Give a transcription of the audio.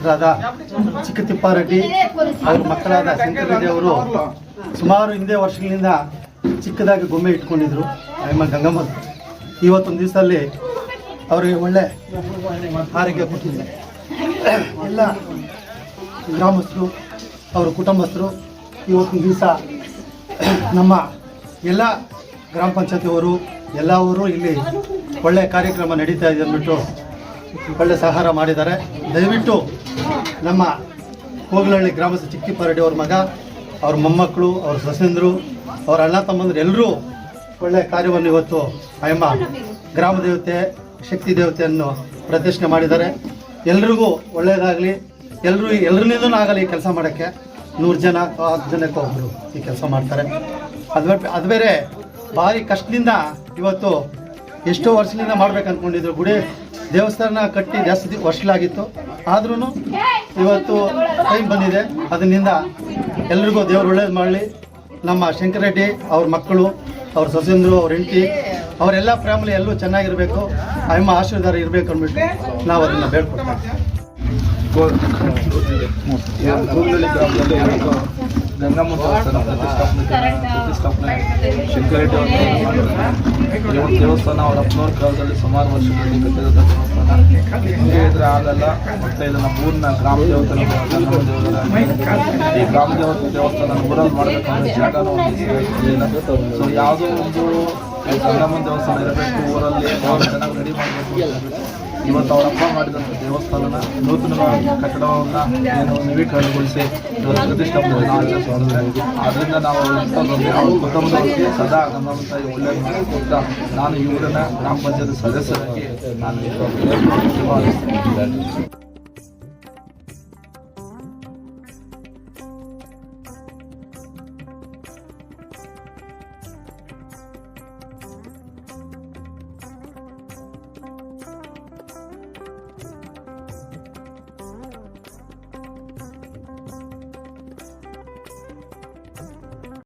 ಗ್ರಾಮಸ್ಥರಾದ ಚಿಕ್ಕ ತಿಪ್ಪಾರೆಡ್ಡಿ ಅವ್ರ ಮಕ್ಕಳಾದ ಶಂಕರ್ ರೆಡ್ಡಿ ಅವರು ಸುಮಾರು ಹಿಂದೆ ವರ್ಷಗಳಿಂದ ಚಿಕ್ಕದಾಗಿ ಗೊಂಬೆ ಇಟ್ಕೊಂಡಿದ್ರು ಅಮ್ಮ ಗಂಗಮ್ಮ. ಇವತ್ತೊಂದು ದಿವಸದಲ್ಲಿ ಅವರಿಗೆ ಒಳ್ಳೆ ಆರೋಗ್ಯ ಕೊಟ್ಟಿದ್ದಾರೆ. ಎಲ್ಲ ಗ್ರಾಮಸ್ಥರು ಅವರ ಕುಟುಂಬಸ್ಥರು ಇವತ್ತಿನ ದಿವಸ ನಮ್ಮ ಎಲ್ಲ ಗ್ರಾಮ ಪಂಚಾಯತಿಯವರು ಎಲ್ಲವರು ಇಲ್ಲಿ ಒಳ್ಳೆಯ ಕಾರ್ಯಕ್ರಮ ನಡೀತಾ ಇದೆ ಅಂದ್ಬಿಟ್ಟು ಒಳ್ಳೆ ಸಹಕಾರ ಮಾಡಿದ್ದಾರೆ. ದಯವಿಟ್ಟು ನಮ್ಮ ಕೋಗ್ಲಹಳ್ಳಿ ಗ್ರಾಮಸ್ಥ ಚಿಕ್ಕ ತಿಪ್ಪಾರೆಡ್ಡಿ ಅವ್ರ ಮಗ, ಅವ್ರ ಮೊಮ್ಮಕ್ಕಳು, ಅವ್ರ ಸೊಸೆಂದರು, ಅವ್ರ ಅಣ್ಣ ತಮ್ಮಂದರು ಎಲ್ಲರೂ ಒಳ್ಳೆಯ ಕಾರ್ಯವನ್ನು ಇವತ್ತು ಅಯ್ಯಮ್ಮ ಗ್ರಾಮ ದೇವತೆ, ಶಕ್ತಿ ದೇವತೆಯನ್ನು ಪ್ರತಿಷ್ಠೆ ಮಾಡಿದ್ದಾರೆ. ಎಲ್ರಿಗೂ ಒಳ್ಳೆಯದಾಗಲಿ, ಎಲ್ಲರನ್ನಿಂದನೂ ಆಗಲಿ ಈ ಕೆಲಸ ಮಾಡೋಕ್ಕೆ. 100 ಜನ 10 ಜನಕ್ಕೆ ಒಬ್ಬರು ಈ ಕೆಲಸ ಮಾಡ್ತಾರೆ. ಅದು ಬೇರೆ ಭಾರಿ ಕಷ್ಟದಿಂದ ಇವತ್ತು ಎಷ್ಟೋ ವರ್ಷದಿಂದ ಮಾಡ್ಬೇಕು ಅಂದ್ಕೊಂಡಿದ್ರು. ಗುಡಿ ದೇವಸ್ಥಾನ ಕಟ್ಟಿ ಜಾಸ್ತಿ ವರ್ಷಗಳಾಗಿತ್ತು, ಆದ್ರೂ ಇವತ್ತು ಟೈಮ್ ಬಂದಿದೆ. ಅದರಿಂದ ಎಲ್ರಿಗೂ ದೇವ್ರು ಒಳ್ಳೇದು ಮಾಡಲಿ. ನಮ್ಮ ಶಂಕರ್ ರೆಡ್ಡಿ ಅವ್ರ ಮಕ್ಕಳು, ಅವ್ರ ಸೊಸೆಂದರು, ಅವ್ರ ಹೆಂಡತಿ, ಅವರೆಲ್ಲ ಫ್ಯಾಮಿಲಿ ಎಲ್ಲೂ ಚೆನ್ನಾಗಿರಬೇಕು, ಅಮ್ಮ ಆಶೀರ್ವಾದ ಇರಬೇಕು ಅಂದ್ಬಿಟ್ಟು ನಾವು ಅದನ್ನು ಬೇಡ್ಕೊಡ್ತೀವಿ. ಕೋಗ್ಲಹಳ್ಳಿ ಗ್ರಾಮದಲ್ಲಿ ಗಂಗಮ್ಮ ಪ್ರತಿಷ್ಠಾಪನೆ ಶಂಕರ್ ರೆಡ್ಡಿ ಅವರು ದೇವಸ್ಥಾನ ಅವರ ಅಪ್ಪನವ್ರ ಕಾಲದಲ್ಲಿ ಸುಮಾರು ವರ್ಷಗಳಲ್ಲಿ ಕಟ್ಟಿದಂಥ ದೇವಸ್ಥಾನ. ಹಿಂಗೆ ಇದ್ರೆ ಆಗಲ್ಲ. ಮತ್ತು ಇದನ್ನು ಪೂರ್ಣ ಗ್ರಾಮ ದೇವತೆ ಗಂಗಮ್ಮ ದೇವರ ಈ ಗ್ರಾಮ ದೇವತೆ ದೇವಸ್ಥಾನ ಊರಲ್ಲಿ ಮಾಡಬೇಕಂದ್ರೆ ಜಾಗನೂ ಒಂದು. ಸೊ ಯಾವುದೋ ಒಂದು ಗಂಗಮ್ಮನ ದೇವಸ್ಥಾನ ಇರಬೇಕು ಊರಲ್ಲಿ, ಚೆನ್ನಾಗಿ ರೆಡಿ ಮಾಡಬೇಕು. ಇವತ್ತು ಅವರಪ್ಪ ಮಾಡಿದಂಥ ದೇವಸ್ಥಾನನ ನೂತನವಾಗಿ ಕಟ್ಟಡವನ್ನು ಏನು ನವೀಕರಣಗೊಳಿಸಿ ಪ್ರತಿಷ್ಠಾಪನೆಯನ್ನು ಆಚರಿಸಿದ್ದಾರೆ. ಆದ್ದರಿಂದ ನಾವು ಅವ್ರ ಕುಟುಂಬದವರಿಗೆ ಸದಾ ಗಮನ ತಾಯಿ ಒಳ್ಳೆಯದು ಮಾಡಿಕೊಡ್ತಾ ನಾನು ಈ ಊರಿನ ಗ್ರಾಮ ಪಂಚಾಯತ್ ಸದಸ್ಯರಾಗಿ ನಾನು